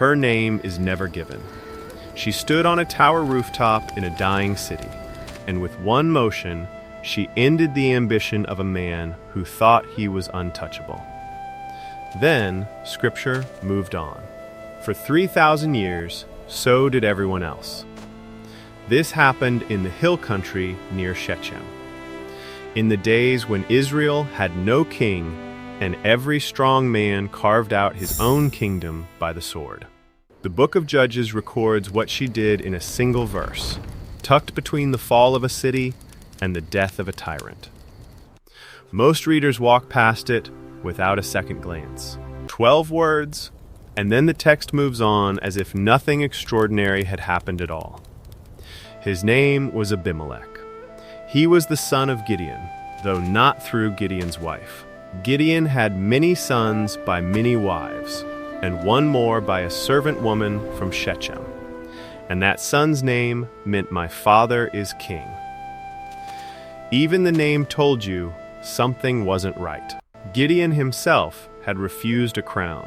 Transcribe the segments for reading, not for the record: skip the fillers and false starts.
her name is never given. She stood on a tower rooftop in a dying city, and with one motion, she ended the ambition of a man who thought he was untouchable. Then, Scripture moved on. For 3,000 years, so did everyone else. This happened in the hill country near Shechem, in the days when Israel had no king, and every strong man carved out his own kingdom by the sword. The book of Judges records what she did in a single verse, tucked between the fall of a city and the death of a tyrant. Most readers walk past it without a second glance. 12 words, and then the text moves on as if nothing extraordinary had happened at all. His name was Abimelech. He was the son of Gideon, though not through Gideon's wife. Gideon had many sons by many wives, and one more by a servant woman from Shechem. And that son's name meant "My father is king." Even the name told you something wasn't right. Gideon himself had refused a crown.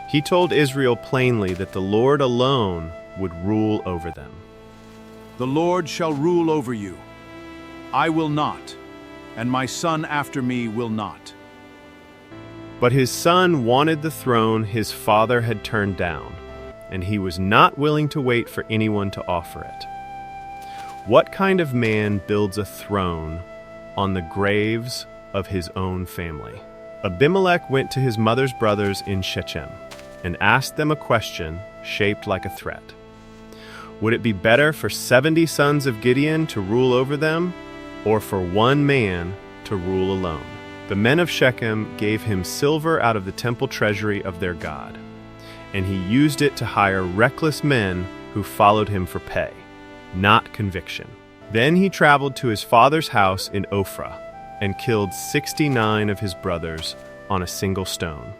He told Israel plainly that the Lord alone would rule over them. "The Lord shall rule over you. I will not, and my son after me will not." But his son wanted the throne his father had turned down, and he was not willing to wait for anyone to offer it. What kind of man builds a throne on the graves of his own family? Abimelech went to his mother's brothers in Shechem and asked them a question shaped like a threat. Would it be better for 70 sons of Gideon to rule over them, or for one man to rule alone? The men of Shechem gave him silver out of the temple treasury of their God, and he used it to hire reckless men who followed him for pay, not conviction. Then he traveled to his father's house in Ophrah and killed 69 of his brothers on a single stone.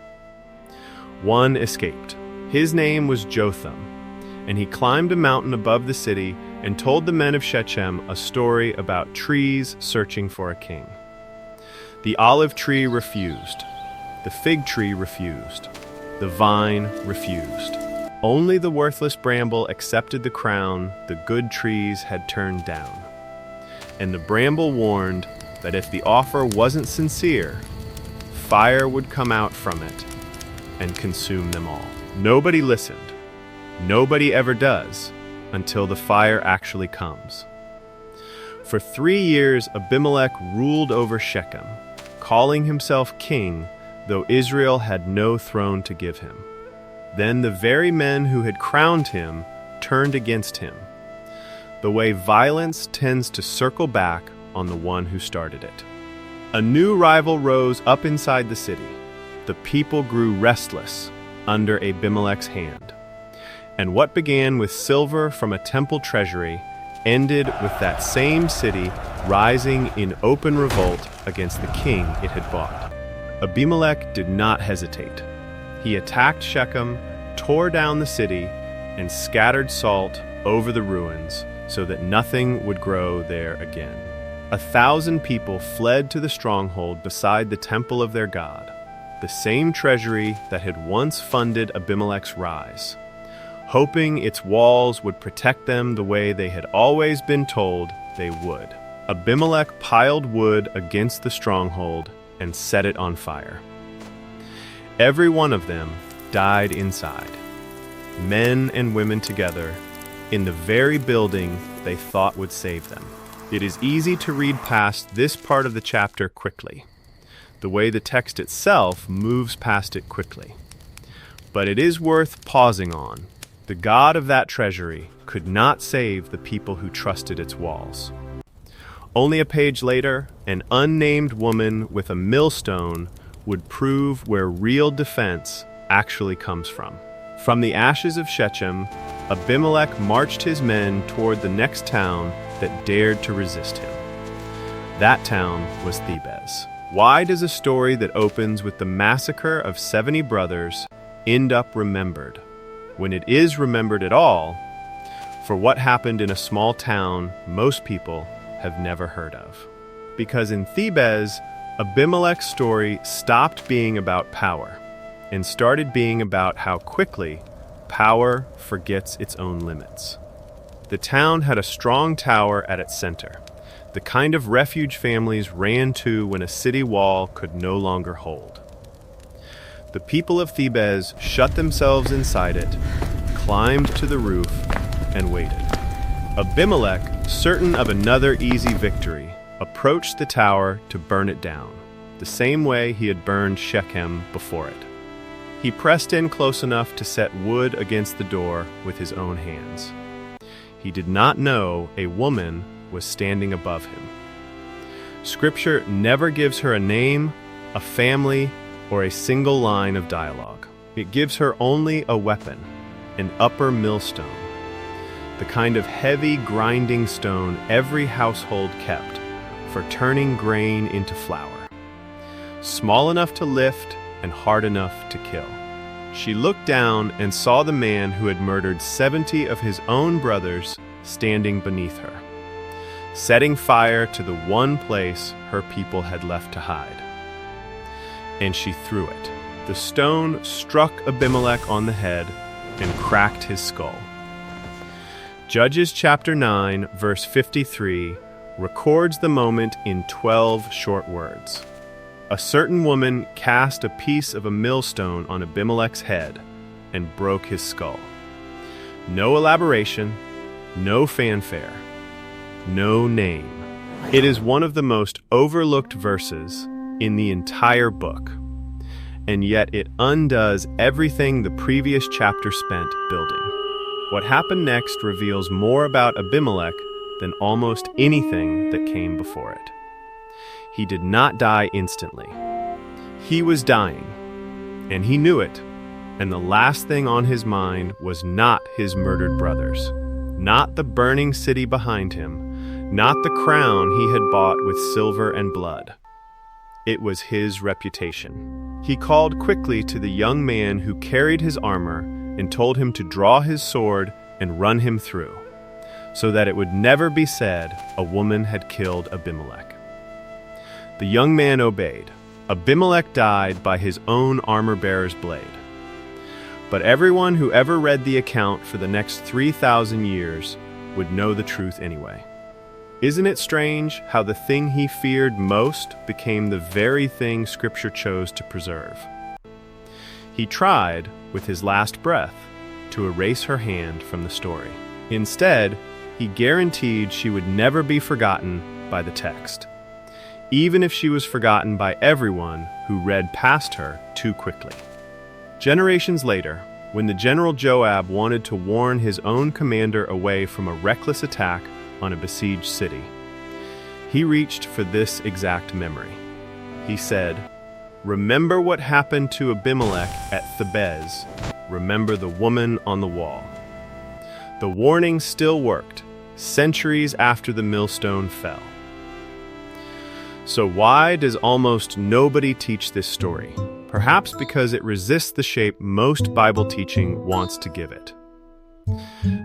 One escaped. His name was Jotham, and he climbed a mountain above the city and told the men of Shechem a story about trees searching for a king. The olive tree refused. The fig tree refused. The vine refused. Only the worthless bramble accepted the crown the good trees had turned down. And the bramble warned that if the offer wasn't sincere, fire would come out from it and consume them all. Nobody listened. Nobody ever does until the fire actually comes. For 3 years, Abimelech ruled over Shechem, calling himself king, though Israel had no throne to give him. Then the very men who had crowned him turned against him, the way violence tends to circle back on the one who started it. A new rival rose up inside the city. The people grew restless under Abimelech's hand. And what began with silver from a temple treasury ended with that same city rising in open revolt against the king it had bought. Abimelech did not hesitate. He attacked Shechem, tore down the city, and scattered salt over the ruins so that nothing would grow there again. 1,000 people fled to the stronghold beside the temple of their God, the same treasury that had once funded Abimelech's rise, hoping its walls would protect them the way they had always been told they would. Abimelech piled wood against the stronghold and set it on fire. Every one of them died inside, men and women together, in the very building they thought would save them. It is easy to read past this part of the chapter quickly, the way the text itself moves past it quickly. But it is worth pausing on. The God of that treasury could not save the people who trusted its walls. Only a page later, an unnamed woman with a millstone would prove where real defense actually comes from. From the ashes of Shechem, Abimelech marched his men toward the next town that dared to resist him. That town was Thebez. Why does a story that opens with the massacre of 70 brothers end up remembered, when it is remembered at all, for what happened in a small town most people have never heard of? Because in Thebez, Abimelech's story stopped being about power and started being about how quickly power forgets its own limits. The town had a strong tower at its center, the kind of refuge families ran to when a city wall could no longer hold. The people of Thebes shut themselves inside it, climbed to the roof, and waited. Abimelech, certain of another easy victory, approached the tower to burn it down, the same way he had burned Shechem before it. He pressed in close enough to set wood against the door with his own hands. He did not know a woman was standing above him. Scripture never gives her a name, a family, or a single line of dialogue. It gives her only a weapon, an upper millstone, the kind of heavy grinding stone every household kept for turning grain into flour, small enough to lift and hard enough to kill. She looked down and saw the man who had murdered 70 of his own brothers standing beneath her, setting fire to the one place her people had left to hide. And she threw it. The stone struck Abimelech on the head and cracked his skull. Judges chapter 9, verse 53 records the moment in 12 short words. A certain woman cast a piece of a millstone on Abimelech's head and broke his skull. No elaboration, no fanfare, no name. It is one of the most overlooked verses in the entire book, and yet it undoes everything the previous chapter spent building. What happened next reveals more about Abimelech than almost anything that came before it. He did not die instantly. He was dying, and he knew it, and the last thing on his mind was not his murdered brothers, not the burning city behind him, not the crown he had bought with silver and blood. It was his reputation. He called quickly to the young man who carried his armor and told him to draw his sword and run him through, so that it would never be said a woman had killed Abimelech. The young man obeyed. Abimelech died by his own armor-bearer's blade. But everyone who ever read the account for the next 3,000 years would know the truth anyway. Isn't it strange how the thing he feared most became the very thing Scripture chose to preserve? He tried, with his last breath, to erase her hand from the story. Instead, he guaranteed she would never be forgotten by the text, even if she was forgotten by everyone who read past her too quickly. Generations later, when the general Joab wanted to warn his own commander away from a reckless attack on a besieged city, he reached for this exact memory. He said, "Remember what happened to Abimelech at Thebes. Remember the woman on the wall." The warning still worked, centuries after the millstone fell. So why does almost nobody teach this story? Perhaps because it resists the shape most Bible teaching wants to give it.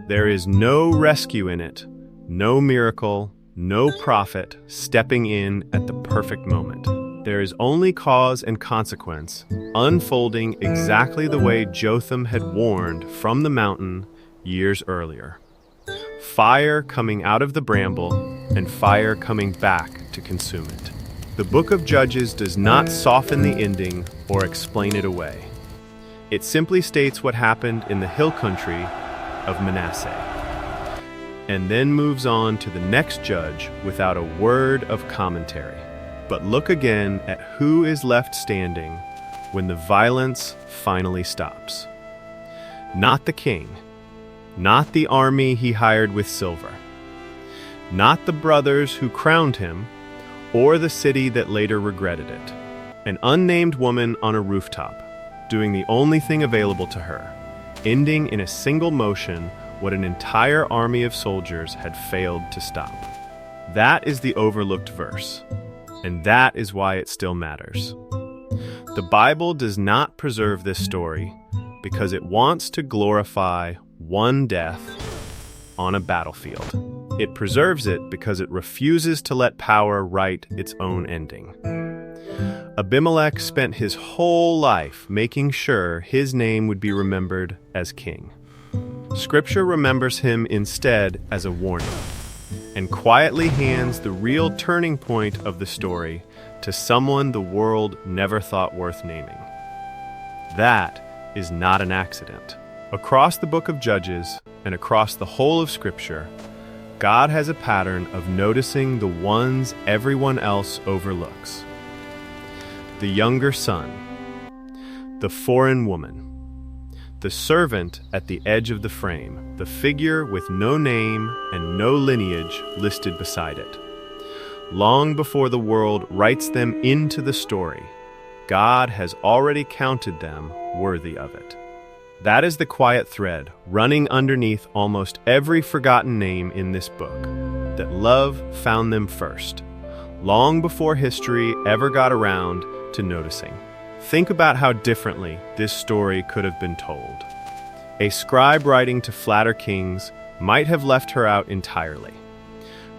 There is no rescue in it, no miracle, no prophet stepping in at the perfect moment. There is only cause and consequence, unfolding exactly the way Jotham had warned from the mountain years earlier. Fire coming out of the bramble and fire coming back to consume it. The book of Judges does not soften the ending or explain it away. It simply states what happened in the hill country of Manasseh, and then moves on to the next judge without a word of commentary. But look again at who is left standing when the violence finally stops. Not the king, not the army he hired with silver, not the brothers who crowned him, or the city that later regretted it. An unnamed woman on a rooftop, doing the only thing available to her, ending in a single motion what an entire army of soldiers had failed to stop. That is the overlooked verse, and that is why it still matters. The Bible does not preserve this story because it wants to glorify one death on a battlefield. It preserves it because it refuses to let power write its own ending. Abimelech spent his whole life making sure his name would be remembered as king. Scripture remembers him instead as a warning, and quietly hands the real turning point of the story to someone the world never thought worth naming. That is not an accident. Across the book of Judges and across the whole of Scripture, God has a pattern of noticing the ones everyone else overlooks. The younger son, the foreign woman, the servant at the edge of the frame, the figure with no name and no lineage listed beside it. Long before the world writes them into the story, God has already counted them worthy of it. That is the quiet thread running underneath almost every forgotten name in this book, that love found them first, long before history ever got around to noticing. Think about how differently this story could have been told. A scribe writing to flatter kings might have left her out entirely,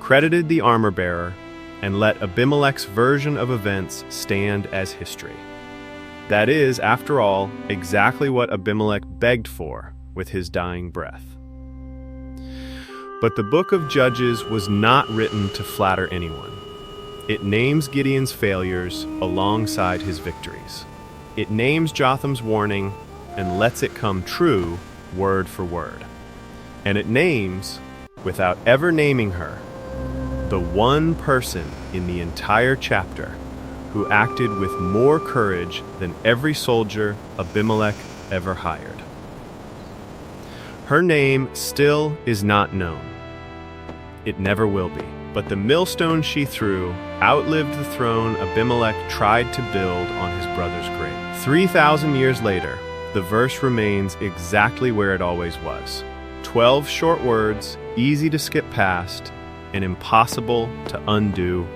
credited the armor-bearer, and let Abimelech's version of events stand as history. That is, after all, exactly what Abimelech begged for with his dying breath. But the book of Judges was not written to flatter anyone. It names Gideon's failures alongside his victories. It names Jotham's warning and lets it come true word for word. And it names, without ever naming her, the one person in the entire chapter who acted with more courage than every soldier Abimelech ever hired. Her name still is not known. It never will be. But the millstone she threw outlived the throne Abimelech tried to build on his brother's grave. 3,000 years later, the verse remains exactly where it always was. 12 short words, easy to skip past, and impossible to undo